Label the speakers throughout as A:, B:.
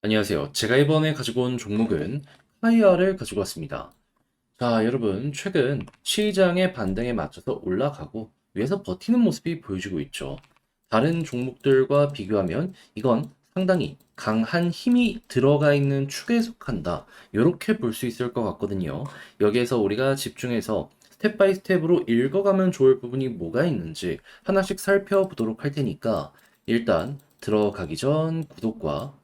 A: 안녕하세요. 제가 이번에 가지고 온 종목은 카이아를 가지고 왔습니다. 자, 여러분, 최근 시장의 반등에 맞춰서 올라가고 위에서 버티는 모습이 보여지고 있죠. 다른 종목들과 비교하면 이건 상당히 강한 힘이 들어가 있는 축에 속한다. 이렇게 볼 수 있을 것 같거든요. 여기에서 우리가 집중해서 스텝 바이 스텝으로 읽어가면 좋을 부분이 뭐가 있는지 하나씩 살펴보도록 할 테니까 일단 들어가기 전 구독과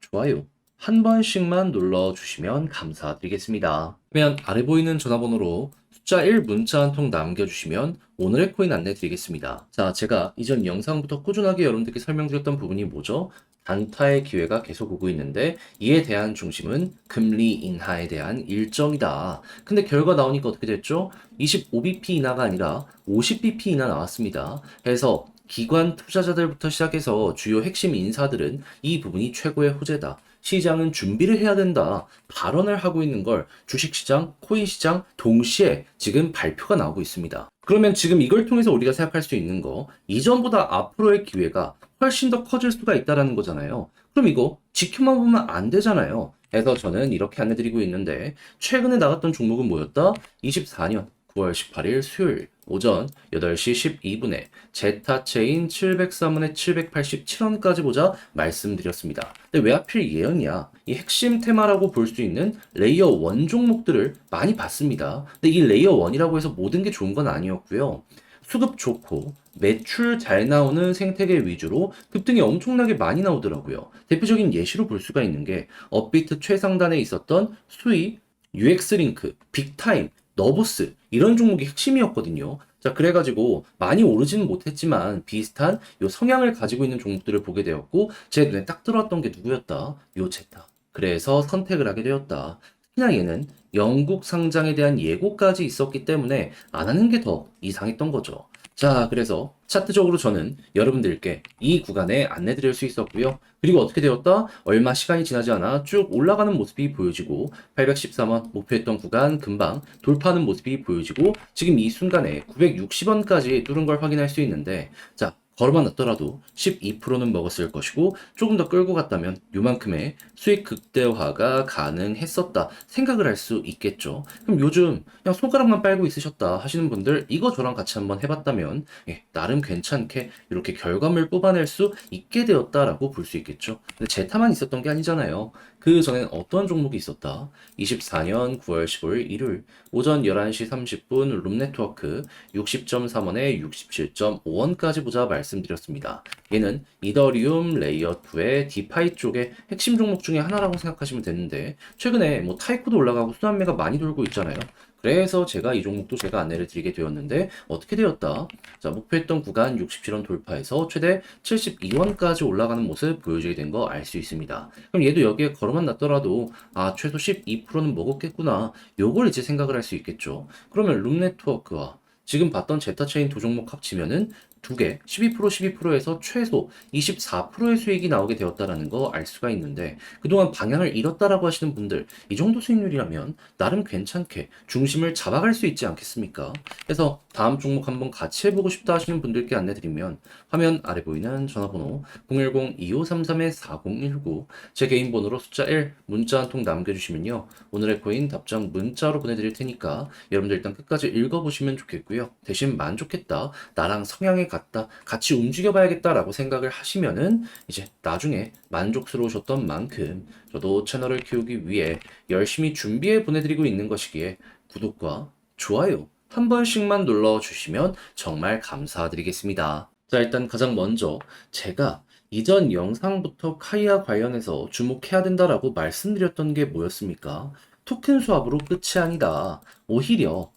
A: 좋아요 한 번씩만 눌러주시면 감사드리겠습니다. 그러면 아래 보이는 전화번호로 숫자 1 문자 한 통 남겨주시면 오늘의 코인 안내 드리겠습니다. 자, 제가 이전 영상부터 꾸준하게 여러분들께 설명드렸던 부분이 뭐죠? 단타의 기회가 계속 오고 있는데 이에 대한 중심은 금리 인하에 대한 일정이다. 근데 결과 나오니까 어떻게 됐죠? 25bp 인하가 아니라 50bp 인하 나왔습니다. 그래서 기관 투자자들부터 시작해서 주요 핵심 인사들은 이 부분이 최고의 호재다. 시장은 준비를 해야 된다. 발언을 하고 있는 걸 주식시장, 코인시장 동시에 지금 발표가 나오고 있습니다. 그러면 지금 이걸 통해서 우리가 생각할 수 있는 거, 이전보다 앞으로의 기회가 훨씬 더 커질 수가 있다는 거잖아요. 그럼 이거 지켜만 보면 안 되잖아요. 그래서 저는 이렇게 안내드리고 있는데, 최근에 나갔던 종목은 뭐였다? 24년 9월 18일 수요일 오전 8시 12분에 제타체인 703원에 787원까지 보자 말씀드렸습니다. 근데 왜 하필 예언이야? 이 핵심 테마라고 볼 수 있는 레이어 1 종목들을 많이 봤습니다. 근데 이 레이어 1이라고 해서 모든 게 좋은 건 아니었고요. 수급 좋고 매출 잘 나오는 생태계 위주로 급등이 엄청나게 많이 나오더라고요. 대표적인 예시로 볼 수가 있는 게 업비트 최상단에 있었던 수익, UX링크, 빅타임, 너보스 이런 종목이 핵심이었거든요. 자, 그래가지고 많이 오르지는 못했지만 비슷한 요 성향을 가지고 있는 종목들을 보게 되었고 제 눈에 딱 들어왔던 게 누구였다? 요 제타. 그래서 선택을 하게 되었다. 특히나 얘는 영국 상장에 대한 예고까지 있었기 때문에 안 하는 게 더 이상했던 거죠. 자, 그래서 차트적으로 저는 여러분들께 이 구간에 안내 드릴 수 있었고요. 그리고 어떻게 되었다? 얼마 시간이 지나지 않아 쭉 올라가는 모습이 보여지고 813원 목표했던 구간 금방 돌파하는 모습이 보여지고 지금 이 순간에 960원까지 뚫은 걸 확인할 수 있는데 자, 걸어만 놨더라도 12%는 먹었을 것이고 조금 더 끌고 갔다면 요만큼의 수익 극대화가 가능했었다 생각을 할 수 있겠죠. 그럼 요즘 그냥 손가락만 빨고 있으셨다 하시는 분들 이거 저랑 같이 한번 해봤다면 나름 괜찮게 이렇게 결과물 뽑아낼 수 있게 되었다라고 볼 수 있겠죠. 근데 제타만 있었던 게 아니잖아요. 그 전엔 어떤 종목이 있었다? 24년 9월 15일 일요일 오전 11시 30분 룸네트워크 60.3원에 67.5원까지 보자 말씀드렸습니다. 얘는 이더리움 레이어 2의 디파이 쪽의 핵심 종목 중에 하나라고 생각하시면 되는데 최근에 뭐 타이코도 올라가고 순환매가 많이 돌고 있잖아요. 그래서 제가 이 종목도 제가 안내를 드리게 되었는데 어떻게 되었다? 자, 목표했던 구간 67원 돌파해서 최대 72원까지 올라가는 모습 보여주게 된 거 알 수 있습니다. 그럼 얘도 여기에 걸어만 놨더라도 아, 최소 12%는 먹었겠구나. 요걸 이제 생각을 할 수 있겠죠. 그러면 룸네트워크와 지금 봤던 제타체인 두 종목 합치면은 두 개, 12%, 12%에서 최소 24%의 수익이 나오게 되었다라는 거 알 수가 있는데 그동안 방향을 잃었다라고 하시는 분들 이 정도 수익률이라면 나름 괜찮게 중심을 잡아갈 수 있지 않겠습니까? 그래서 다음 종목 한번 같이 해보고 싶다 하시는 분들께 안내드리면 화면 아래 보이는 전화번호 010-2533-4019 제 개인 번호로 숫자 1 문자 한 통 남겨주시면요 오늘의 코인 답장 문자로 보내드릴 테니까 여러분들 일단 끝까지 읽어보시면 좋겠고요. 대신 만족했다. 나랑 성향이 같다. 같이 움직여봐야겠다라고 생각을 하시면은 이제 나중에 만족스러우셨던 만큼 저도 채널을 키우기 위해 열심히 준비해 보내드리고 있는 것이기에 구독과 좋아요 한 번씩만 눌러주시면 정말 감사드리겠습니다. 자, 일단 가장 먼저 제가 이전 영상부터 카이아 관련해서 주목해야 된다라고 말씀드렸던 게 뭐였습니까? 토큰 수합으로 끝이 아니다. 오히려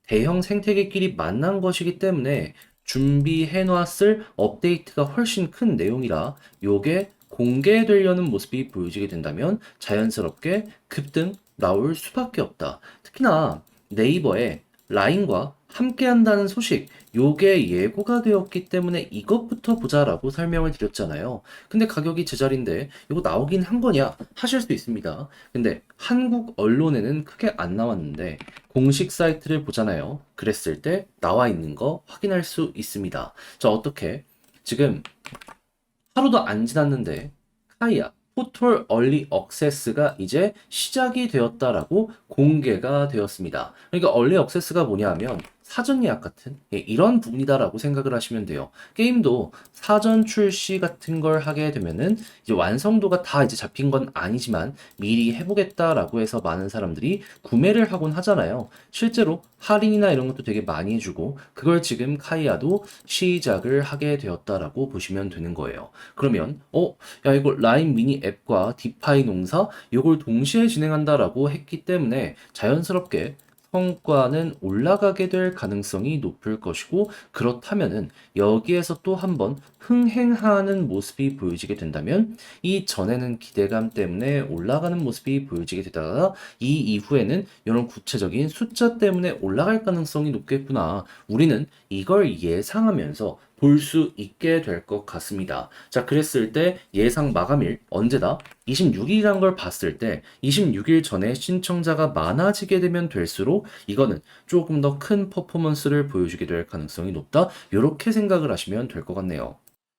A: 대형 생태계끼리 만난 것이기 때문에 준비해 놨을 업데이트가 훨씬 큰 내용이라 요게 공개되려는 모습이 보여지게 된다면 자연스럽게 급등 나올 수밖에 없다. 특히나 네이버에 라인과 함께 한다는 소식, 요게 예고가 되었기 때문에 이것부터 보자라고 설명을 드렸잖아요. 근데 가격이 제자리인데 이거 나오긴 한 거냐 하실 수 있습니다. 근데 한국 언론에는 크게 안 나왔는데 공식 사이트를 보잖아요. 그랬을 때 나와 있는 거 확인할 수 있습니다. 자, 어떻게? 지금 하루도 안 지났는데 카이아 포털 얼리 억세스가 이제 시작이 되었다라고 공개가 되었습니다. 그러니까 얼리 억세스가 뭐냐 하면 사전 예약 같은 이런 부분이다라고 생각을 하시면 돼요. 게임도 사전 출시 같은 걸 하게 되면은 이제 완성도가 다 이제 잡힌 건 아니지만 미리 해보겠다라고 해서 많은 사람들이 구매를 하곤 하잖아요. 실제로 할인이나 이런 것도 되게 많이 해주고 그걸 지금 카이아도 시작을 하게 되었다라고 보시면 되는 거예요. 그러면 야 이거 라인 미니 앱과 디파이 농사 이걸 동시에 진행한다라고 했기 때문에 자연스럽게 성과는 올라가게 될 가능성이 높을 것이고 그렇다면은 여기에서 또 한번 흥행하는 모습이 보여지게 된다면 이 전에는 기대감 때문에 올라가는 모습이 보여지게 되다가 이 이후에는 이런 구체적인 숫자 때문에 올라갈 가능성이 높겠구나. 우리는 이걸 예상하면서 볼 수 있게 될 것 같습니다. 자, 그랬을 때 예상 마감일 언제다? 26일이란 걸 봤을 때 26일 전에 신청자가 많아지게 되면 될수록 이거는 조금 더 큰 퍼포먼스를 보여주게 될 가능성이 높다. 이렇게 생각을 하시면 될 것 같네요.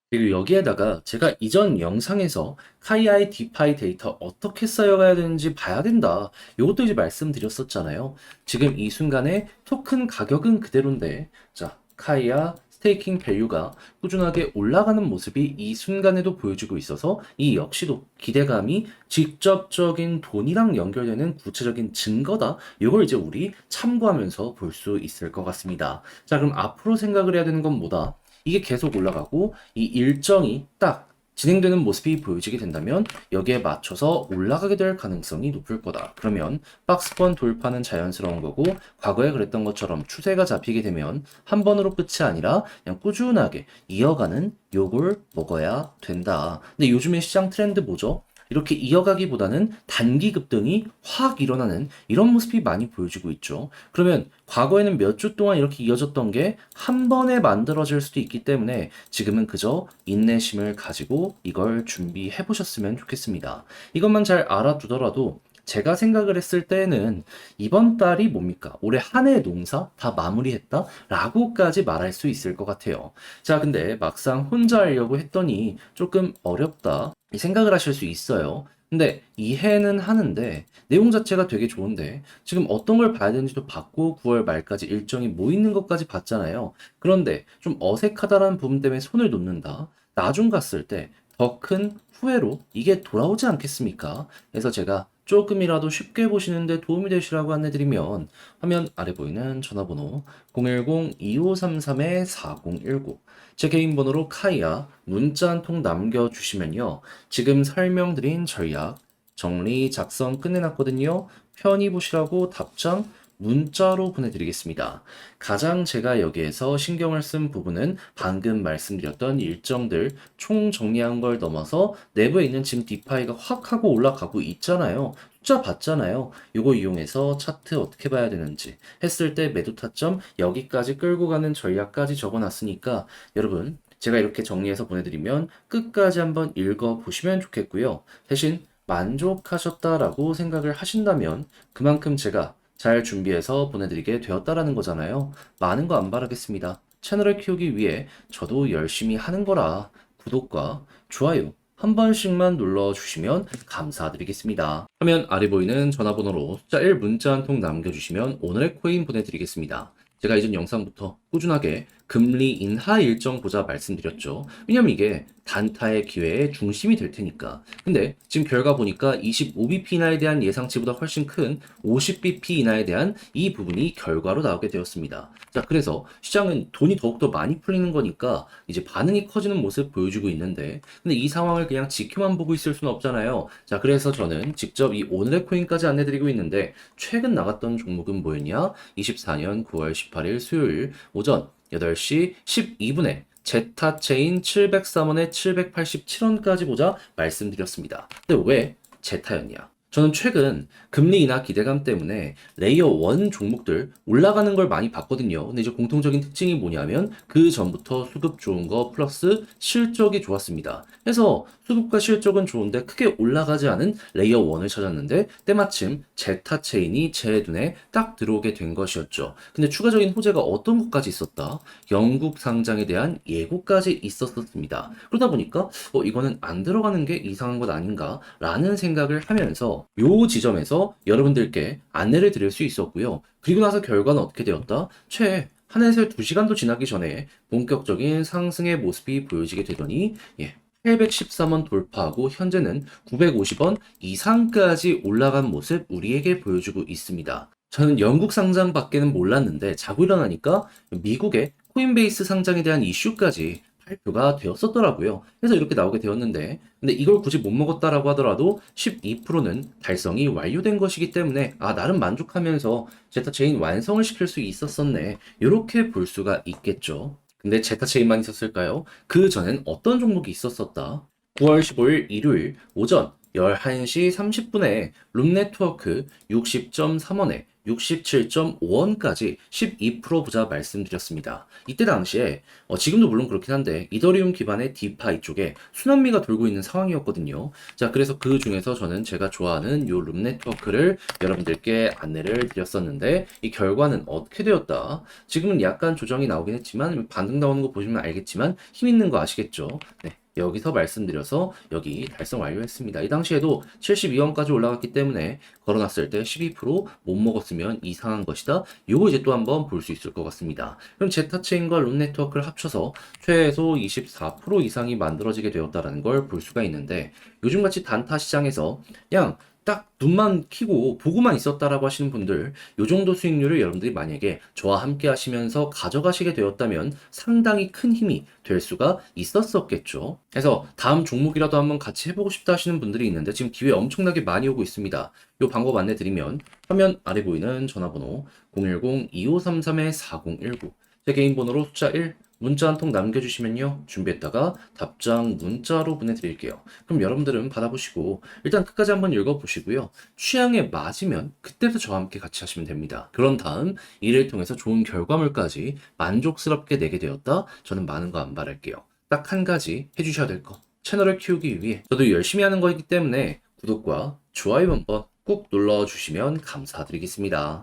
A: 그리고 여기에다가 제가 이전 영상에서 카이아의 디파이 데이터 어떻게 쌓여가야 되는지 봐야 된다. 이것도 이제 말씀드렸었잖아요. 지금 이 순간에 토큰 가격은 그대로인데, 자, 카이아 스테이킹 밸류가 꾸준하게 올라가는 모습이 이 순간에도 보여지고 있어서 이 역시도 기대감이 직접적인 돈이랑 연결되는 구체적인 증거다. 이걸 이제 우리 참고하면서 볼 수 있을 것 같습니다. 자, 그럼 앞으로 생각을 해야 되는 건 뭐다? 이게 계속 올라가고 이 일정이 딱 진행되는 모습이 보여지게 된다면 여기에 맞춰서 올라가게 될 가능성이 높을 거다. 그러면 박스권 돌파는 자연스러운 거고 과거에 그랬던 것처럼 추세가 잡히게 되면 한 번으로 끝이 아니라 그냥 꾸준하게 이어가는 요걸 먹어야 된다. 근데 요즘에 시장 트렌드 뭐죠? 이렇게 이어가기보다는 단기 급등이 확 일어나는 이런 모습이 많이 보여지고 있죠. 그러면 과거에는 몇 주 동안 이렇게 이어졌던 게 한 번에 만들어질 수도 있기 때문에 지금은 그저 인내심을 가지고 이걸 준비해 보셨으면 좋겠습니다. 이것만 잘 알아두더라도 제가 생각을 했을 때는 이번 달이 뭡니까? 올해 한 해 농사 다 마무리했다? 라고까지 말할 수 있을 것 같아요. 자, 근데 막상 혼자 하려고 했더니 조금 어렵다. 이 생각을 하실 수 있어요. 근데 이해는 하는데 내용 자체가 되게 좋은데 지금 어떤 걸 봐야 되는지도 봤고 9월 말까지 일정이 뭐 있는 것까지 봤잖아요. 그런데 좀 어색하다라는 부분 때문에 손을 놓는다. 나중 갔을 때 더 큰 후회로 이게 돌아오지 않겠습니까? 그래서 제가 조금이라도 쉽게 보시는데 도움이 되시라고 안내드리면 화면 아래 보이는 전화번호 010-2533-4019 제 개인 번호로 카이아 문자 한 통 남겨주시면요. 지금 설명드린 전략 정리 작성 끝내놨거든요. 편히 보시라고 답장 문자로 보내드리겠습니다. 가장 제가 여기에서 신경을 쓴 부분은 방금 말씀드렸던 일정들 총 정리한 걸 넘어서 내부에 있는 지금 디파이가 확 하고 올라가고 있잖아요. 숫자 봤잖아요. 이거 이용해서 차트 어떻게 봐야 되는지 했을 때 매도 타점 여기까지 끌고 가는 전략까지 적어놨으니까 여러분 제가 이렇게 정리해서 보내드리면 끝까지 한번 읽어보시면 좋겠고요. 대신 만족하셨다라고 생각을 하신다면 그만큼 제가 잘 준비해서 보내드리게 되었다라는 거잖아요. 많은 거 안 바라겠습니다. 채널을 키우기 위해 저도 열심히 하는 거라 구독과 좋아요 한 번씩만 눌러주시면 감사드리겠습니다. 화면 아래 보이는 전화번호로 숫자 1 문자 한 통 남겨주시면 오늘의 코인 보내드리겠습니다. 제가 이전 영상부터 꾸준하게 금리 인하 일정 보자 말씀드렸죠. 왜냐면 이게 단타의 기회의 중심이 될 테니까. 근데 지금 결과 보니까 25bp 인하에 대한 예상치보다 훨씬 큰 50bp 인하에 대한 이 부분이 결과로 나오게 되었습니다. 자, 그래서 시장은 돈이 더욱더 많이 풀리는 거니까 이제 반응이 커지는 모습 보여주고 있는데 근데 이 상황을 그냥 지켜만 보고 있을 수는 없잖아요. 자, 그래서 저는 직접 이 오늘의 코인까지 안내드리고 있는데 최근 나갔던 종목은 뭐였냐? 24년 9월 18일 수요일 오전 8시 12분에 제타체인 703원에 787원까지 보자 말씀드렸습니다. 근데 왜 제타였냐? 저는 최근 금리 인하 기대감 때문에 레이어 1 종목들 올라가는 걸 많이 봤거든요. 근데 이제 공통적인 특징이 뭐냐면 그 전부터 수급 좋은 거 플러스 실적이 좋았습니다. 그래서 수급과 실적은 좋은데 크게 올라가지 않은 레이어 1을 찾았는데 때마침 제타 체인이 제 눈에 딱 들어오게 된 것이었죠. 근데 추가적인 호재가 어떤 것까지 있었다? 영국 상장에 대한 예고까지 있었습니다. 그러다 보니까 이거는 안 들어가는 게 이상한 것 아닌가? 라는 생각을 하면서 요 지점에서 여러분들께 안내를 드릴 수 있었고요. 그리고 나서 결과는 어떻게 되었다? 최 한해서 2시간도 지나기 전에 본격적인 상승의 모습이 보여지게 되더니 813원 돌파하고 현재는 950원 이상까지 올라간 모습 우리에게 보여주고 있습니다. 저는 영국 상장밖에는 몰랐는데 자고 일어나니까 미국의 코인베이스 상장에 대한 이슈까지 발표가 되었었더라고요. 그래서 이렇게 나오게 되었는데, 근데 이걸 굳이 못 먹었다라고 하더라도 12%는 달성이 완료된 것이기 때문에 나름 만족하면서 제타 체인 완성을 시킬 수 있었었네. 이렇게 볼 수가 있겠죠. 근데 제타 체인만 있었을까요? 그 전엔 어떤 종목이 있었었다? 9월 15일 일요일 오전 11시 30분에 룸네트워크 60.3원에 67.5원까지 12% 부자 말씀드렸습니다. 이때 당시에 지금도 물론 그렇긴 한데 이더리움 기반의 디파이 쪽에 순환미가 돌고 있는 상황이었거든요. 자, 그래서 그 중에서 저는 제가 좋아하는 요 룸네트워크를 여러분들께 안내를 드렸었는데 이 결과는 어떻게 되었다? 지금은 약간 조정이 나오긴 했지만 반등 나오는 거 보시면 알겠지만 힘 있는 거 아시겠죠? 네. 여기서 말씀드려서 여기 달성 완료했습니다. 이 당시에도 72원까지 올라갔기 때문에 걸어놨을 때 12%못 먹었으면 이상한 것이다. 요거 이제 또 한번 볼 수 있을 것 같습니다. 그럼 제타체인과 룸네트워크를 합쳐서 최소 24% 이상이 만들어지게 되었다는 걸 볼 수가 있는데 요즘같이 단타 시장에서 그냥 딱 눈만 키고 보고만 있었다라고 하시는 분들 요 정도 수익률을 여러분들이 만약에 저와 함께 하시면서 가져가시게 되었다면 상당히 큰 힘이 될 수가 있었었겠죠. 그래서 다음 종목이라도 한번 같이 해보고 싶다 하시는 분들이 있는데 지금 기회 엄청나게 많이 오고 있습니다. 요 방법 안내 드리면 화면 아래 보이는 전화번호 010-2533-4019 제 개인 번호로 숫자 1 문자 한 통 남겨주시면요. 준비했다가 답장 문자로 보내드릴게요. 그럼 여러분들은 받아보시고 일단 끝까지 한번 읽어보시고요. 취향에 맞으면 그때부터 저와 함께 같이 하시면 됩니다. 그런 다음 이를 통해서 좋은 결과물까지 만족스럽게 내게 되었다. 저는 많은 거 안 바랄게요. 딱 한 가지 해주셔야 될 거. 채널을 키우기 위해 저도 열심히 하는 거이기 때문에 구독과 좋아요 한번 꾹 눌러주시면 감사드리겠습니다.